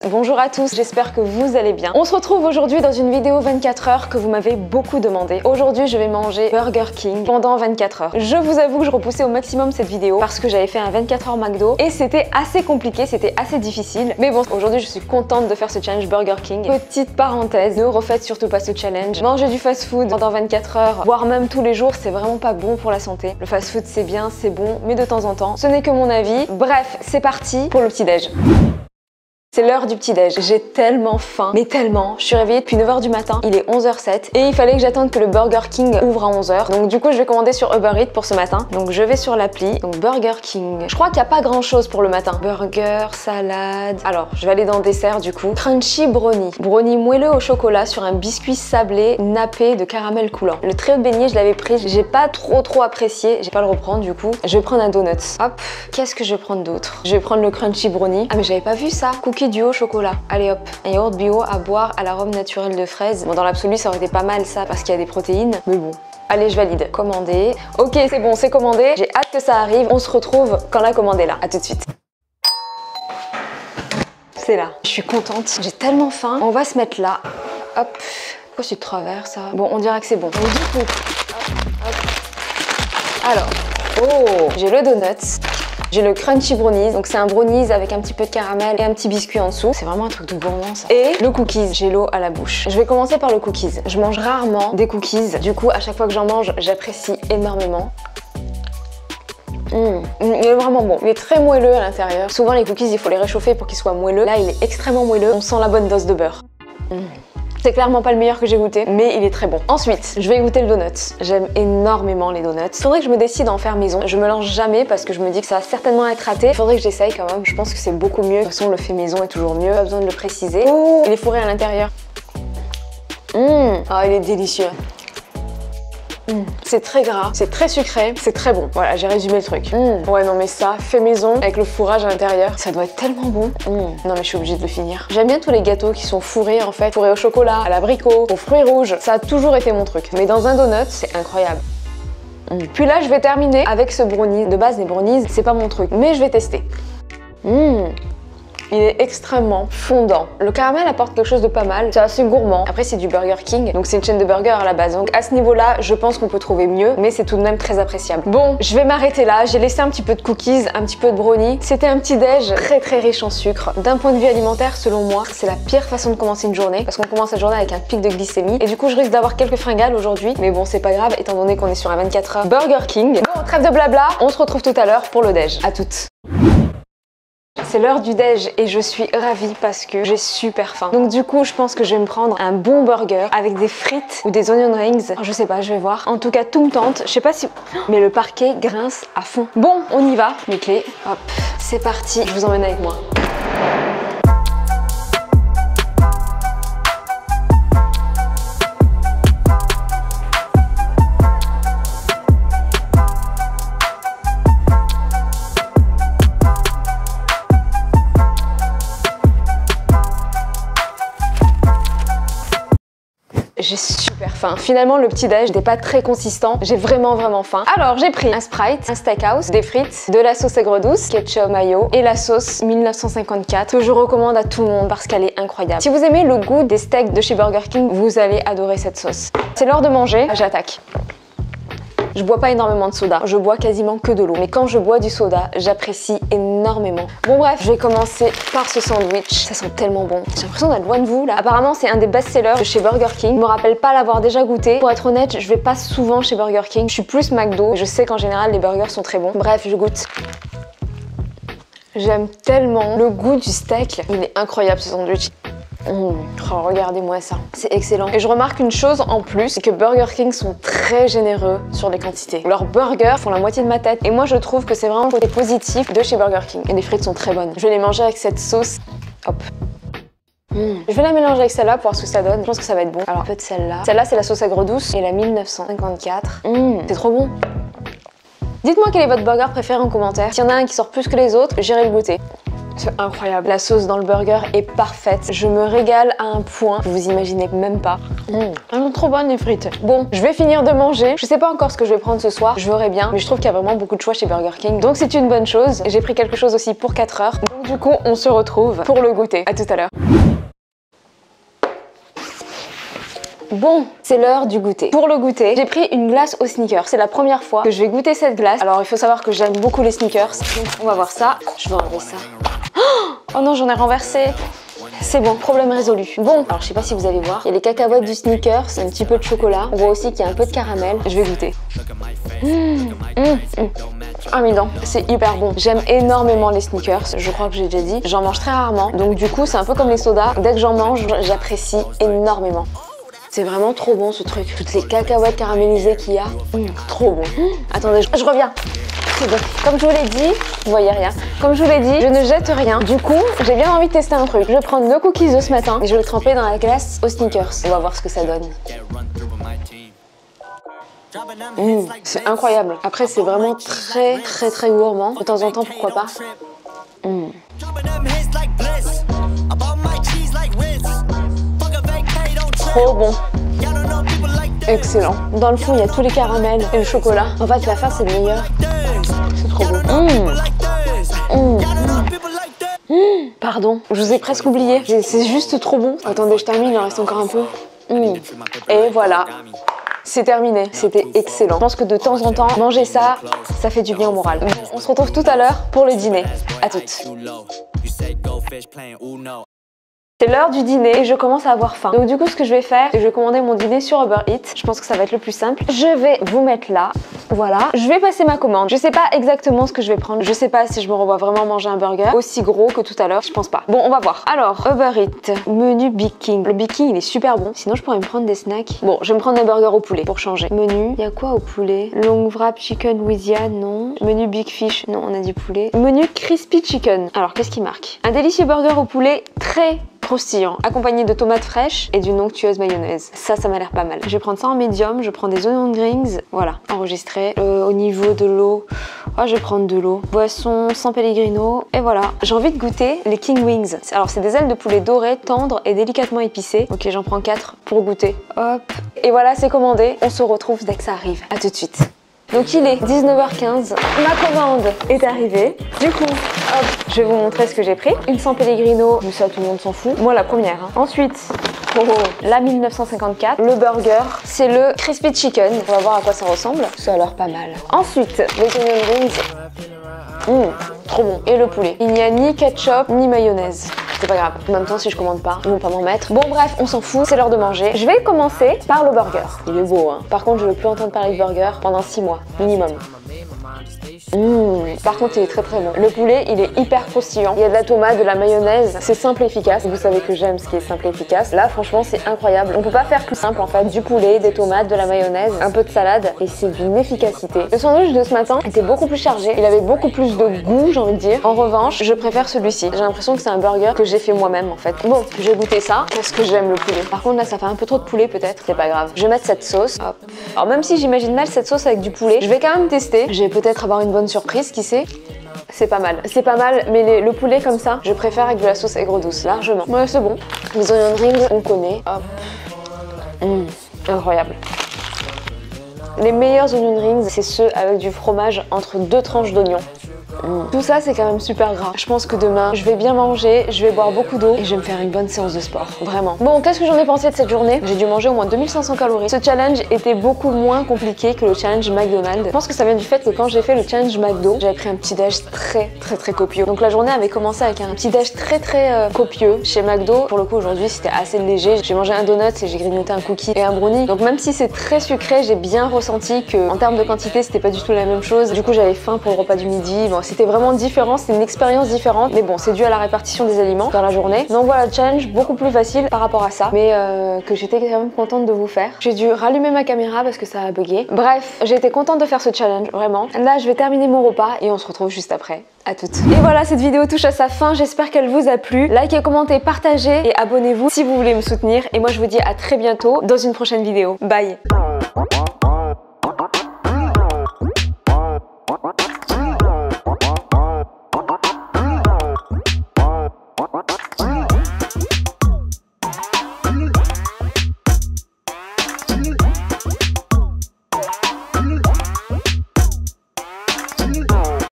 Bonjour à tous, j'espère que vous allez bien. On se retrouve aujourd'hui dans une vidéo 24 heures que vous m'avez beaucoup demandé. Aujourd'hui, je vais manger Burger King pendant 24 heures. Je vous avoue que je repoussais au maximum cette vidéo parce que j'avais fait un 24 heures McDo et c'était assez compliqué, c'était assez difficile. Mais bon, aujourd'hui, je suis contente de faire ce challenge Burger King. Petite parenthèse, ne refaites surtout pas ce challenge. Manger du fast-food pendant 24 heures, voire même tous les jours, c'est vraiment pas bon pour la santé. Le fast-food, c'est bien, c'est bon, mais de temps en temps, ce n'est que mon avis. Bref, c'est parti pour le petit-déj. C'est l'heure du petit-déj. J'ai tellement faim, mais tellement. Je suis réveillée depuis 9 h du matin, il est 11h07 et il fallait que j'attende que le Burger King ouvre à 11 h. Donc du coup, je vais commander sur Uber Eats pour ce matin. Donc je vais sur l'appli, donc Burger King. Je crois qu'il n'y a pas grand chose pour le matin. Burger, salade. Alors, je vais aller dans le dessert du coup. Crunchy brownie. Brownie moelleux au chocolat sur un biscuit sablé nappé de caramel coulant. Le trio de beignet, je l'avais pris. J'ai pas trop apprécié. J'ai pas le reprendre du coup. Je vais prendre un donut. Hop. Qu'est-ce que je vais prendre d'autre? Je vais prendre le crunchy brownie. Ah mais j'avais pas vu ça. Cookie duo chocolat. Allez hop, un yaourt bio à boire à l'arôme naturel de fraise. Bon, dans l'absolu, ça aurait été pas mal ça parce qu'il y a des protéines, mais bon. Allez, je valide. Commander. Ok, c'est bon, c'est commandé. J'ai hâte que ça arrive. On se retrouve quand la commande est là. À tout de suite. C'est là. Je suis contente. J'ai tellement faim. On va se mettre là. Hop. Pourquoi c'est de travers ça? Bon, on dirait que c'est bon. Donc, du coup. Hop. Alors. Oh, j'ai le donut. J'ai le crunchy brownies, donc c'est un brownies avec un petit peu de caramel et un petit biscuit en dessous. C'est vraiment un truc de gourmand ça. Et le cookies, j'ai l'eau à la bouche. Je vais commencer par le cookies. Je mange rarement des cookies, du coup à chaque fois que j'en mange, j'apprécie énormément. Il est vraiment bon. Il est très moelleux à l'intérieur. Souvent les cookies, il faut les réchauffer pour qu'ils soient moelleux. Là, il est extrêmement moelleux. On sent la bonne dose de beurre. C'est clairement pas le meilleur que j'ai goûté, mais il est très bon. Ensuite, je vais goûter le donut. J'aime énormément les donuts. Faudrait que je me décide à en faire maison. Je me lance jamais parce que je me dis que ça va certainement être raté. Faudrait que j'essaye quand même. Je pense que c'est beaucoup mieux. De toute façon, le fait maison est toujours mieux. Pas besoin de le préciser. Oh, il est fourré à l'intérieur. Ah, il est délicieux. C'est très gras, c'est très sucré, c'est très bon. Voilà, j'ai résumé le truc. Ouais, non mais ça, fait maison, avec le fourrage à l'intérieur, ça doit être tellement bon. Non mais je suis obligée de le finir. J'aime bien tous les gâteaux qui sont fourrés en fait. Fourrés au chocolat, à l'abricot, aux fruits rouges. Ça a toujours été mon truc. Mais dans un donut, c'est incroyable. Puis là, je vais terminer avec ce brownie. De base, les brownies, c'est pas mon truc. Mais je vais tester. Il est extrêmement fondant. Le caramel apporte quelque chose de pas mal. C'est assez gourmand. Après, c'est du Burger King. Donc, c'est une chaîne de burgers à la base. Donc, à ce niveau-là, je pense qu'on peut trouver mieux. Mais c'est tout de même très appréciable. Bon, je vais m'arrêter là. J'ai laissé un petit peu de cookies, un petit peu de brownie. C'était un petit déj très riche en sucre. D'un point de vue alimentaire, selon moi, c'est la pire façon de commencer une journée. Parce qu'on commence la journée avec un pic de glycémie. Et du coup, je risque d'avoir quelques fringales aujourd'hui. Mais bon, c'est pas grave, étant donné qu'on est sur un 24 heures Burger King. Bon, trêve de blabla. On se retrouve tout à l'heure pour le déj. À toutes. C'est l'heure du déj et je suis ravie parce que j'ai super faim. Donc du coup, je pense que je vais me prendre un bon burger avec des frites ou des onion rings. Je sais pas, je vais voir. En tout cas, tout me tente. Je sais pas si... Mais le parquet grince à fond. Bon, on y va. Mes clés. Hop, c'est parti. Je vous emmène avec moi. J'ai super faim. Finalement, le petit-déj n'était pas très consistant. J'ai vraiment faim. Alors, j'ai pris un Sprite, un Steakhouse, des frites, de la sauce aigre douce, ketchup, mayo et la sauce 1954 que je recommande à tout le monde parce qu'elle est incroyable. Si vous aimez le goût des steaks de chez Burger King, vous allez adorer cette sauce. C'est l'heure de manger. J'attaque. Je bois pas énormément de soda, je bois quasiment que de l'eau. Mais quand je bois du soda, j'apprécie énormément. Bon bref, je vais commencer par ce sandwich. Ça sent tellement bon. J'ai l'impression d'être loin de vous là. Apparemment c'est un des best-sellers de chez Burger King. Je me rappelle pas l'avoir déjà goûté. Pour être honnête, je vais pas souvent chez Burger King. Je suis plus McDo. Je sais qu'en général les burgers sont très bons. Bref, je goûte. J'aime tellement le goût du steak. Il est incroyable ce sandwich. Oh, regardez-moi ça, c'est excellent. Et je remarque une chose en plus, c'est que Burger King sont très généreux sur les quantités. Leurs burgers font la moitié de ma tête et moi je trouve que c'est vraiment le côté positif de chez Burger King. Et les frites sont très bonnes. Je vais les manger avec cette sauce. Hop. Je vais la mélanger avec celle-là pour voir ce que ça donne. Je pense que ça va être bon. Alors un peu de celle-là. Celle-là c'est la sauce aigre douce et la 1954. C'est trop bon. Dites-moi quel est votre burger préféré en commentaire. S'il y en a un qui sort plus que les autres, j'irai le goûter. C'est incroyable. La sauce dans le burger est parfaite. Je me régale à un point, vous imaginez même pas. Elles sont trop bonnes les frites. Bon, je vais finir de manger. Je sais pas encore ce que je vais prendre ce soir. Je verrai bien. Mais je trouve qu'il y a vraiment beaucoup de choix chez Burger King. Donc c'est une bonne chose. J'ai pris quelque chose aussi pour 4 heures. Donc du coup, on se retrouve pour le goûter. À tout à l'heure. Bon, c'est l'heure du goûter. Pour le goûter, j'ai pris une glace aux sneakers. C'est la première fois que je vais goûter cette glace. Alors il faut savoir que j'aime beaucoup les sneakers. Donc on va voir ça. Je vais enlever ça. Oh non, j'en ai renversé. C'est bon, problème résolu. Bon, alors je sais pas si vous allez voir, il y a les cacahuètes du sneakers, un petit peu de chocolat. On voit aussi qu'il y a un peu de caramel. Je vais goûter. Ah mais non, c'est hyper bon. J'aime énormément les sneakers, je crois que j'ai déjà dit. J'en mange très rarement, donc du coup c'est un peu comme les sodas. Dès que j'en mange, j'apprécie énormément. C'est vraiment trop bon ce truc. Toutes les cacahuètes caramélisées qu'il y a. Trop bon. Attendez, je reviens. C'est bon. Comme je vous l'ai dit, vous voyez rien. Comme je vous l'ai dit, je ne jette rien. Du coup, j'ai bien envie de tester un truc. Je vais prendre 2 cookies de ce matin et je vais le tremper dans la glace aux sneakers. On va voir ce que ça donne. C'est incroyable. Après, c'est vraiment très gourmand. De temps en temps, pourquoi pas. Trop bon. Excellent. Dans le fond, il y a tous les caramels et le chocolat. En fait, la fin, c'est le meilleur. C'est trop bon. Pardon, je vous ai presque oublié. C'est juste trop bon. Attendez, je termine, il en reste encore un peu. Et voilà. C'est terminé, c'était excellent. Je pense que de temps en temps, manger ça, ça fait du bien au moral. On se retrouve tout à l'heure pour le dîner. À toutes. C'est l'heure du dîner et je commence à avoir faim. Donc du coup, ce que je vais faire, c'est que je vais commander mon dîner sur Uber Eats. Je pense que ça va être le plus simple. Je vais vous mettre là. Voilà. Je vais passer ma commande. Je sais pas exactement ce que je vais prendre. Je sais pas si je me revois vraiment manger un burger aussi gros que tout à l'heure. Je pense pas. Bon, on va voir. Alors, Uber Eats, menu Big King. Le Big King, il est super bon. Sinon, je pourrais me prendre des snacks. Bon, je vais me prendre un burger au poulet pour changer. Menu, il y a quoi au poulet? Long wrap chicken with ya, non. Menu Big Fish, non, on a dit poulet. Menu Crispy Chicken. Alors, qu'est-ce qui marque? Un délicieux burger au poulet très croustillant, accompagné de tomates fraîches et d'une onctueuse mayonnaise. Ça m'a l'air pas mal. Je vais prendre ça en médium, je prends des onion rings, voilà, enregistré. Au niveau de l'eau, je vais prendre de l'eau. Boisson sans Pellegrino, et voilà. J'ai envie de goûter les King Wings. Alors c'est des ailes de poulet dorées, tendres et délicatement épicées. Ok, j'en prends 4 pour goûter. Hop, et voilà, c'est commandé. On se retrouve dès que ça arrive. À tout de suite. Donc il est 19h15, ma commande est arrivée. Du coup, hop, je vais vous montrer ce que j'ai pris. Une sans Pellegrino, mais ça tout le monde s'en fout. Moi la première. Ensuite, la 1954, le burger, c'est le Crispy Chicken. On va voir à quoi ça ressemble. Ça a l'air pas mal. Ensuite, les onion rings. Trop bon. Et le poulet. Il n'y a ni ketchup ni mayonnaise. C'est pas grave. En même temps, si je commande pas, ils vont pas m'en mettre. Bon bref, on s'en fout, c'est l'heure de manger. Je vais commencer par le burger. Il est beau, hein. Par contre, je veux plus entendre parler de burger pendant 6 mois, minimum. Par contre, il est très bon. Le poulet, il est hyper croustillant. Il y a de la tomate, de la mayonnaise. C'est simple et efficace. Vous savez que j'aime ce qui est simple et efficace. Là, franchement, c'est incroyable. On peut pas faire plus simple en fait. Du poulet, des tomates, de la mayonnaise, un peu de salade. Et c'est d'une efficacité. Le sandwich de ce matin était beaucoup plus chargé. Il avait beaucoup plus de goût, j'ai envie de dire. En revanche, je préfère celui-ci. J'ai l'impression que c'est un burger que j'ai fait moi-même en fait. Bon, je vais goûter ça parce que j'aime le poulet. Par contre, là, ça fait un peu trop de poulet peut-être. C'est pas grave. Je vais mettre cette sauce. Hop. Alors même si j'imagine mal cette sauce avec du poulet, je vais quand même tester. Je vais peut-être avoir une bonne surprise, qui sait. C'est pas mal, mais le poulet comme ça, je préfère avec de la sauce aigre douce, largement. Ouais, c'est bon. Les onion rings, on connaît. Hop. Incroyable. Les meilleurs onion rings, c'est ceux avec du fromage entre 2 tranches d'oignon. Tout ça, c'est quand même super gras. Je pense que demain, je vais bien manger, je vais boire beaucoup d'eau et je vais me faire une bonne séance de sport. Vraiment. Bon, qu'est-ce que j'en ai pensé de cette journée? J'ai dû manger au moins 2500 calories. Ce challenge était beaucoup moins compliqué que le challenge McDonald's. Je pense que ça vient du fait que quand j'ai fait le challenge McDo, j'avais pris un petit déj très copieux. Donc la journée avait commencé avec un petit déj très copieux chez McDo. Pour le coup, aujourd'hui, c'était assez léger. J'ai mangé un donut et j'ai grignoté un cookie et un brownie. Donc même si c'est très sucré, j'ai bien ressenti que en termes de quantité, c'était pas du tout la même chose. Du coup, j'avais faim pour le repas du midi. Bon, c'était vraiment différent, c'est une expérience différente, mais bon, c'est dû à la répartition des aliments dans la journée. Donc voilà, le challenge beaucoup plus facile par rapport à ça, mais que j'étais quand même contente de vous faire. J'ai dû rallumer ma caméra parce que ça a bugué. Bref, j'ai été contente de faire ce challenge, vraiment. Là, je vais terminer mon repas et on se retrouve juste après. À toutes. Et voilà, cette vidéo touche à sa fin, j'espère qu'elle vous a plu. Likez, commentez, partagez et abonnez-vous si vous voulez me soutenir. Et moi, je vous dis à très bientôt dans une prochaine vidéo. Bye.